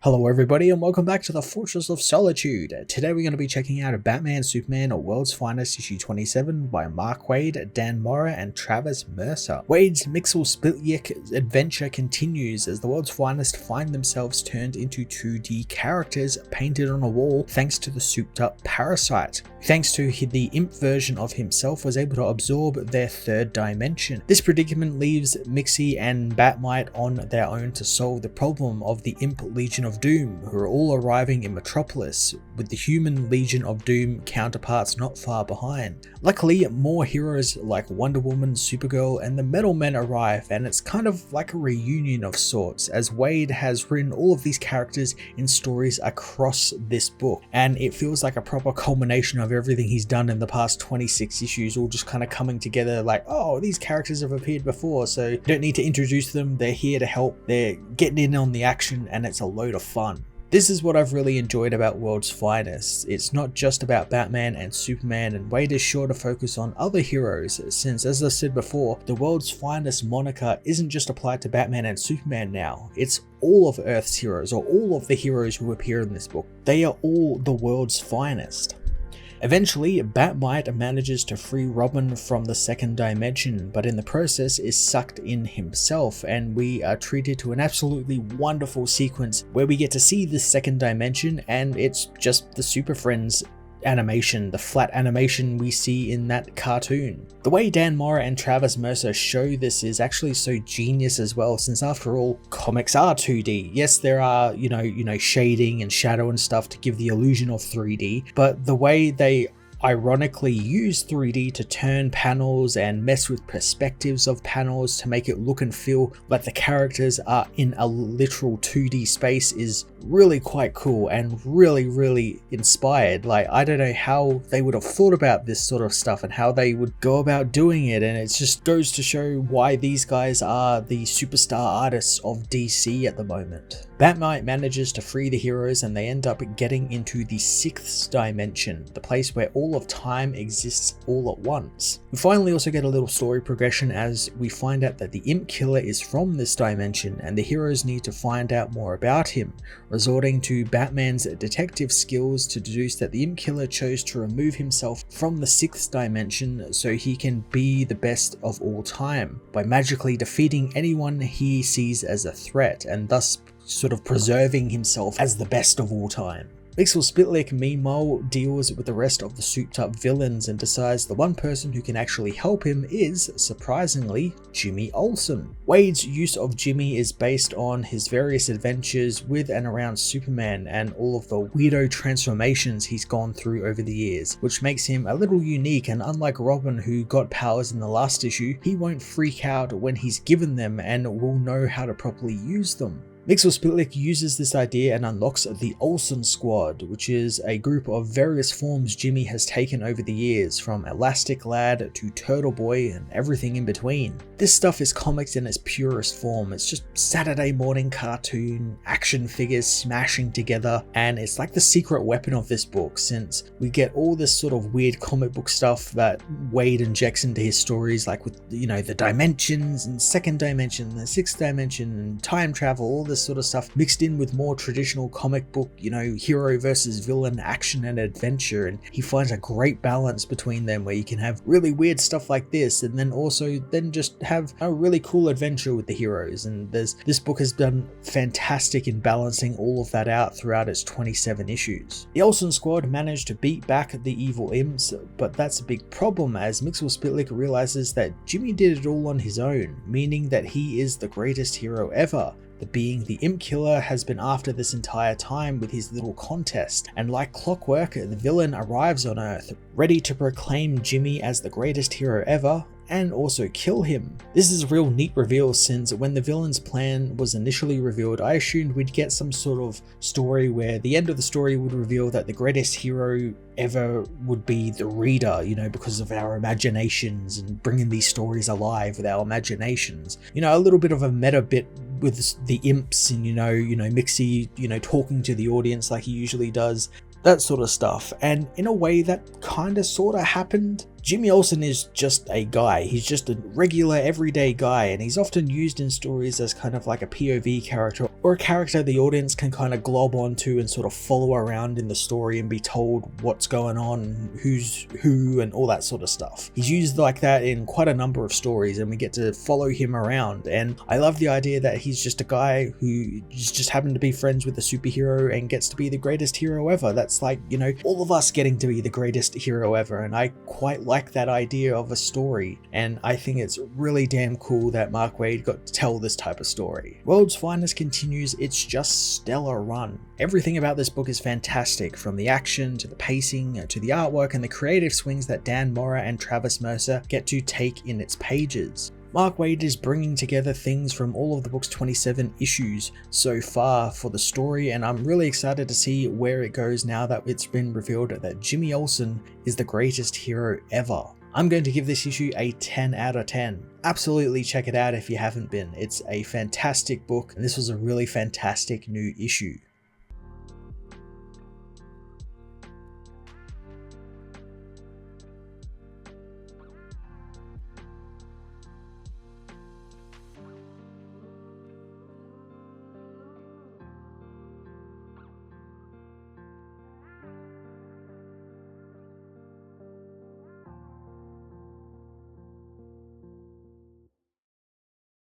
Hello everybody and welcome back to the Fortress of Solitude. Today we're going to be checking out Batman Superman World's Finest issue 27 by Mark Waid, Dan Mora and Travis Mercer. Waid's Mixel-Spitlick adventure continues as the World's Finest find themselves turned into 2D characters painted on a wall thanks to the souped up Parasite. Thanks to the imp version of himself was able to absorb their third dimension. This predicament leaves Mixie and Batmite on their own to solve the problem of the imp Legion of Doom, who are all arriving in Metropolis, with the human Legion of Doom counterparts not far behind. Luckily, more heroes like Wonder Woman, Supergirl, and the Metal Men arrive, and it's kind of like a reunion of sorts, as Waid has written all of these characters in stories across this book, and it feels like a proper culmination of everything he's done in the past 26 issues, all just kind of coming together like, oh, these characters have appeared before, so you don't need to introduce them, they're here to help, they're getting in on the action, and it's a load of fun. This is what I've really enjoyed about World's Finest. It's not just about Batman and Superman, and Waid is sure to focus on other heroes, since as I said before, the World's Finest moniker isn't just applied to Batman and Superman now, it's all of Earth's heroes, or all of the heroes who appear in this book. They are all the world's finest. Eventually, Batmite manages to free Robin from the second dimension, but in the process is sucked in himself, and we are treated to an absolutely wonderful sequence where we get to see this second dimension, and it's just the Super Friends animation, the flat animation we see in that cartoon. The way Dan Mora and Travis Mercer show this is actually so genius as well, since after all, comics are 2D. Yes, there are, you know, shading and shadow and stuff to give the illusion of 3D, but the way they ironically use 3D to turn panels and mess with perspectives of panels to make it look and feel like the characters are in a literal 2D space is really quite cool and really inspired. Like, I don't know how they would have thought about this sort of stuff and how they would go about doing it, and it just goes to show why these guys are the superstar artists of DC at the moment. Batmite manages to free the heroes and they end up getting into the 6th dimension, the place where all of time exists all at once. We finally also get a little story progression as we find out that the Imp Killer is from this dimension and the heroes need to find out more about him, resorting to Batman's detective skills to deduce that the Imp Killer chose to remove himself from the 6th dimension so he can be the best of all time, by magically defeating anyone he sees as a threat, and thus sort of preserving himself as the best of all time. Mixel-Spitlick meanwhile deals with the rest of the souped up villains and decides the one person who can actually help him is, surprisingly, Jimmy Olsen. Waid's use of Jimmy is based on his various adventures with and around Superman and all of the weirdo transformations he's gone through over the years, which makes him a little unique, and unlike Robin, who got powers in the last issue, he won't freak out when he's given them and will know how to properly use them. Mixel-Spitlick uses this idea and unlocks the Olsen Squad, which is a group of various forms Jimmy has taken over the years, from Elastic Lad to Turtle Boy and everything in between. This stuff is comics in its purest form. It's just Saturday morning cartoon, action figures smashing together, and it's like the secret weapon of this book, since we get all this sort of weird comic book stuff that Waid injects into his stories, like with, you know, the dimensions and second dimension, the 6th dimension, and time travel, all this sort of stuff mixed in with more traditional comic book, you know, hero versus villain action and adventure, and he finds a great balance between them where you can have really weird stuff like this and then also just have a really cool adventure with the heroes, and this book has done fantastic in balancing all of that out throughout its 27 issues. The Olsen Squad managed to beat back the evil imps, but that's a big problem as Mixel-Spitlick realizes that Jimmy did it all on his own, meaning that he is the greatest hero ever. The being the Imp Killer has been after this entire time with his little contest, and like clockwork, the villain arrives on Earth, ready to proclaim Jimmy as the greatest hero ever, and also kill him. This is a real neat reveal, since when the villain's plan was initially revealed, I assumed we'd get some sort of story where the end of the story would reveal that the greatest hero ever would be the reader, you know, because of our imaginations and bringing these stories alive with our imaginations. You know, a little bit of a meta bit with the imps and, you know, Mixie, talking to the audience like he usually does. That sort of stuff, and in a way that kinda sorta happened Jimmy Olsen is just a guy. He's just a regular everyday guy, and he's often used in stories as kind of like a POV character, or a character the audience can kind of glob onto and sort of follow around in the story and be told what's going on, who's who, and all that sort of stuff. He's used like that in quite a number of stories, and we get to follow him around, and I love the idea that he's just a guy who just happened to be friends with a superhero and gets to be the greatest hero ever. That's like, you know, all of us getting to be the greatest hero ever, and I quite like that idea of a story, and I think it's really damn cool that Mark Waid got to tell this type of story. World's Finest continues its just stellar run. Everything about this book is fantastic, from the action to the pacing to the artwork and the creative swings that Dan Mora and Travis Mercer get to take in its pages. Mark Waid is bringing together things from all of the book's 27 issues so far for the story, and I'm really excited to see where it goes now that it's been revealed that Jimmy Olsen is the greatest hero ever. I'm going to give this issue a 10 out of 10. Absolutely check it out if you haven't been. It's a fantastic book, and this was a really fantastic new issue.